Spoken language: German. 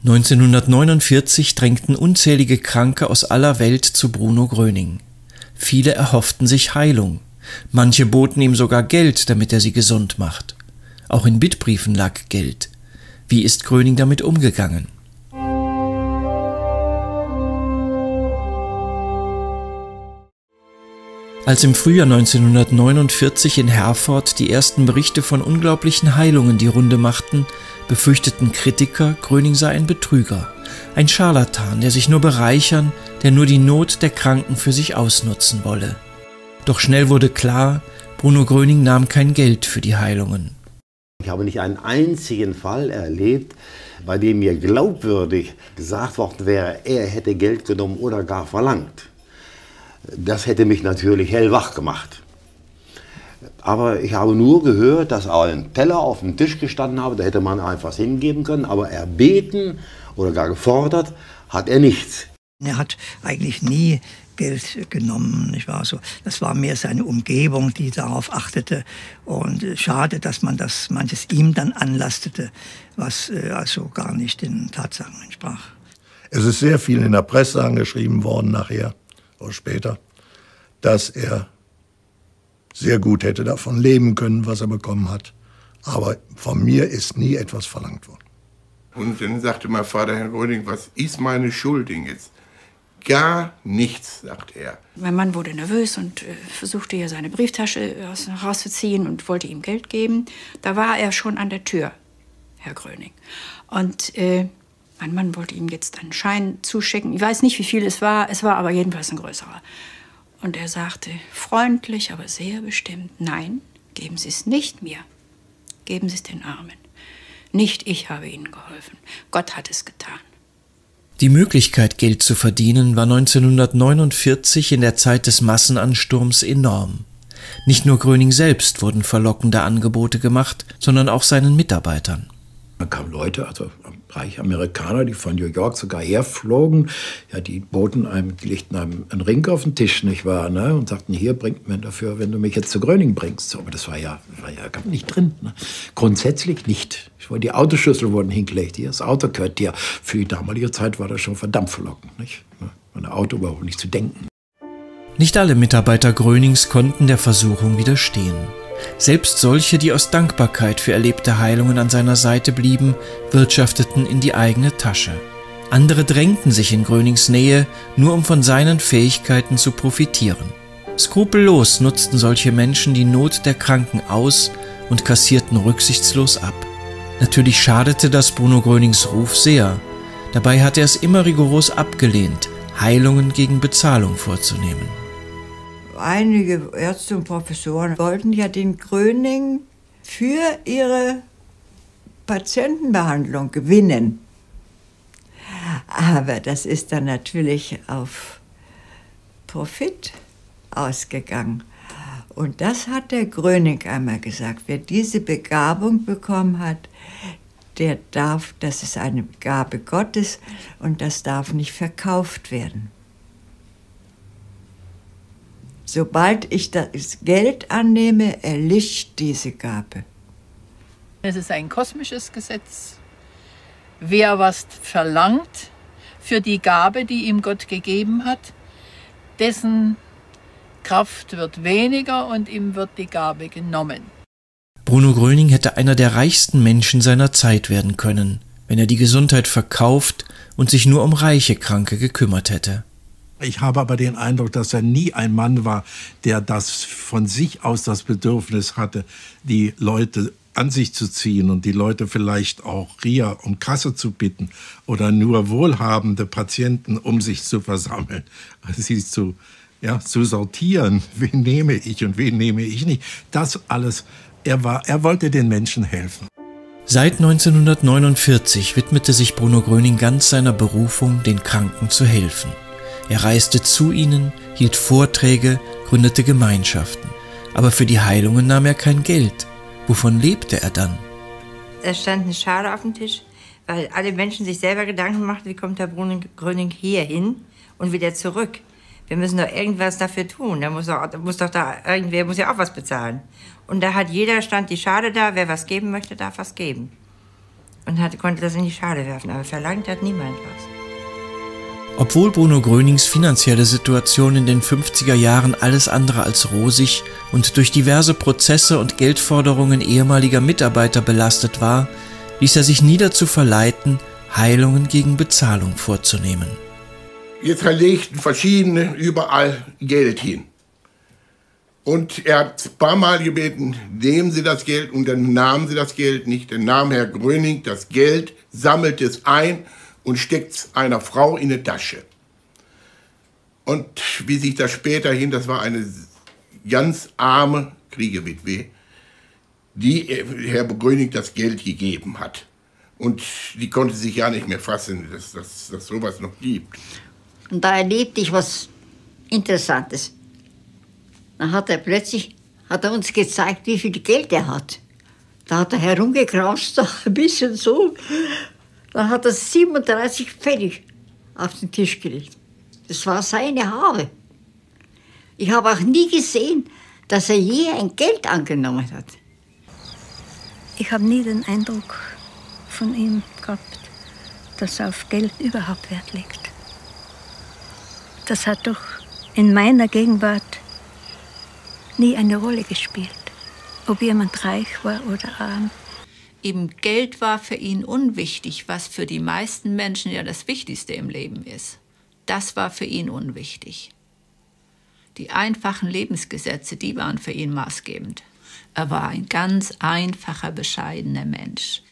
1949 drängten unzählige Kranke aus aller Welt zu Bruno Gröning. Viele erhofften sich Heilung. Manche boten ihm sogar Geld, damit er sie gesund macht. Auch in Bittbriefen lag Geld. Wie ist Gröning damit umgegangen? Als im Frühjahr 1949 in Herford die ersten Berichte von unglaublichen Heilungen die Runde machten, befürchteten Kritiker, Gröning sei ein Betrüger, ein Scharlatan, der sich nur bereichern, der nur die Not der Kranken für sich ausnutzen wolle. Doch schnell wurde klar, Bruno Gröning nahm kein Geld für die Heilungen. Ich habe nicht einen einzigen Fall erlebt, bei dem mir glaubwürdig gesagt worden wäre, er hätte Geld genommen oder gar verlangt. Das hätte mich natürlich hellwach gemacht. Aber ich habe nur gehört, dass ein Teller auf dem Tisch gestanden habe, da hätte man einfach hingeben können, aber erbeten oder gar gefordert hat er nichts. Er hat eigentlich nie Geld genommen, nicht wahr? So, das war mehr seine Umgebung, die darauf achtete. Und schade, dass man das manches ihm dann anlastete, was also gar nicht den Tatsachen entsprach. Es ist sehr viel in der Presse angeschrieben worden nachher oder später, dass er sehr gut hätte davon leben können, was er bekommen hat. Aber von mir ist nie etwas verlangt worden. Und dann sagte mein Vater, Herr Gröning, was ist meine Schuld jetzt? Gar nichts, sagt er. Mein Mann wurde nervös und versuchte ja seine Brieftasche rauszuziehen und wollte ihm Geld geben. Da war er schon an der Tür, Herr Gröning. Und mein Mann wollte ihm jetzt einen Schein zuschicken. Ich weiß nicht, wie viel es war aber jedenfalls ein größerer. Und er sagte freundlich, aber sehr bestimmt, nein, geben Sie es nicht mir, geben Sie es den Armen. Nicht ich habe Ihnen geholfen, Gott hat es getan. Die Möglichkeit, Geld zu verdienen, war 1949 in der Zeit des Massenansturms enorm. Nicht nur Gröning selbst wurden verlockende Angebote gemacht, sondern auch seinen Mitarbeitern. Da kamen Leute, also reiche Amerikaner, die von New York sogar herflogen. Ja, die legten einem einen Ring auf den Tisch, nicht wahr? Ne? Und sagten, hier, bringt mir dafür, wenn du mich jetzt zu Gröning bringst. So, aber das war ja gar nicht drin. Ne? Grundsätzlich nicht. Die Autoschlüssel wurden hingelegt. Hier, das Auto gehört dir. Für die damalige Zeit war das schon verdammt verlockend. Nicht? Ein Auto überhaupt nicht zu denken. Nicht alle Mitarbeiter Grönings konnten der Versuchung widerstehen. Selbst solche, die aus Dankbarkeit für erlebte Heilungen an seiner Seite blieben, wirtschafteten in die eigene Tasche. Andere drängten sich in Grönings Nähe, nur um von seinen Fähigkeiten zu profitieren. Skrupellos nutzten solche Menschen die Not der Kranken aus und kassierten rücksichtslos ab. Natürlich schadete das Bruno Grönings Ruf sehr. Dabei hatte er es immer rigoros abgelehnt, Heilungen gegen Bezahlung vorzunehmen. Einige Ärzte und Professoren wollten ja den Gröning für ihre Patientenbehandlung gewinnen. Aber das ist dann natürlich auf Profit ausgegangen. Und das hat der Gröning einmal gesagt. Wer diese Begabung bekommen hat, der darf, das ist eine Gabe Gottes und das darf nicht verkauft werden. Sobald ich das Geld annehme, erlischt diese Gabe. Es ist ein kosmisches Gesetz. Wer was verlangt für die Gabe, die ihm Gott gegeben hat, dessen Kraft wird weniger und ihm wird die Gabe genommen. Bruno Gröning hätte einer der reichsten Menschen seiner Zeit werden können, wenn er die Gesundheit verkauft und sich nur um reiche Kranke gekümmert hätte. Ich habe aber den Eindruck, dass er nie ein Mann war, der das von sich aus das Bedürfnis hatte, die Leute an sich zu ziehen und die Leute vielleicht auch um Kasse zu bitten oder nur wohlhabende Patienten um sich zu versammeln, also sie zu sortieren, wen nehme ich und wen nehme ich nicht. Das alles, er wollte den Menschen helfen. Seit 1949 widmete sich Bruno Gröning ganz seiner Berufung, den Kranken zu helfen. Er reiste zu ihnen, hielt Vorträge, gründete Gemeinschaften. Aber für die Heilungen nahm er kein Geld. Wovon lebte er dann? Es stand eine Schale auf dem Tisch, weil alle Menschen sich selber Gedanken machten, wie kommt der Bruno Gröning hier hin und wieder zurück. Wir müssen doch irgendwas dafür tun. Irgendwer muss ja auch was bezahlen. Und da stand die Schale da, wer was geben möchte, darf was geben. und konnte das in die Schale werfen. Aber verlangt hat niemand was. Obwohl Bruno Grönings finanzielle Situation in den 50er Jahren alles andere als rosig und durch diverse Prozesse und Geldforderungen ehemaliger Mitarbeiter belastet war, ließ er sich nie dazu verleiten, Heilungen gegen Bezahlung vorzunehmen. Jetzt legten verschiedene überall Geld hin. Und er hat ein paar Mal gebeten, nehmen Sie das Geld, und dann nahmen sie das Geld nicht. Dann nahm Herr Gröning das Geld, sammelte es ein und steckt es einer Frau in die Tasche. Und wie sich das später das war eine ganz arme Kriegewitwe, die Herr Gröning das Geld gegeben hat. Und die konnte sich ja nicht mehr fassen, dass sowas noch gibt. Und da erlebte ich was Interessantes. Dann hat er plötzlich uns gezeigt, wie viel Geld er hat. Da hat er herumgekraust, ein bisschen so. Dann hat er 37 Pfennig auf den Tisch gelegt. Das war seine Habe. Ich habe auch nie gesehen, dass er je ein Geld angenommen hat. Ich habe nie den Eindruck von ihm gehabt, dass er auf Geld überhaupt Wert legt. Das hat doch in meiner Gegenwart nie eine Rolle gespielt, ob jemand reich war oder arm. Eben Geld war für ihn unwichtig, was für die meisten Menschen ja das Wichtigste im Leben ist. Das war für ihn unwichtig. Die einfachen Lebensgesetze, die waren für ihn maßgebend. Er war ein ganz einfacher, bescheidener Mensch.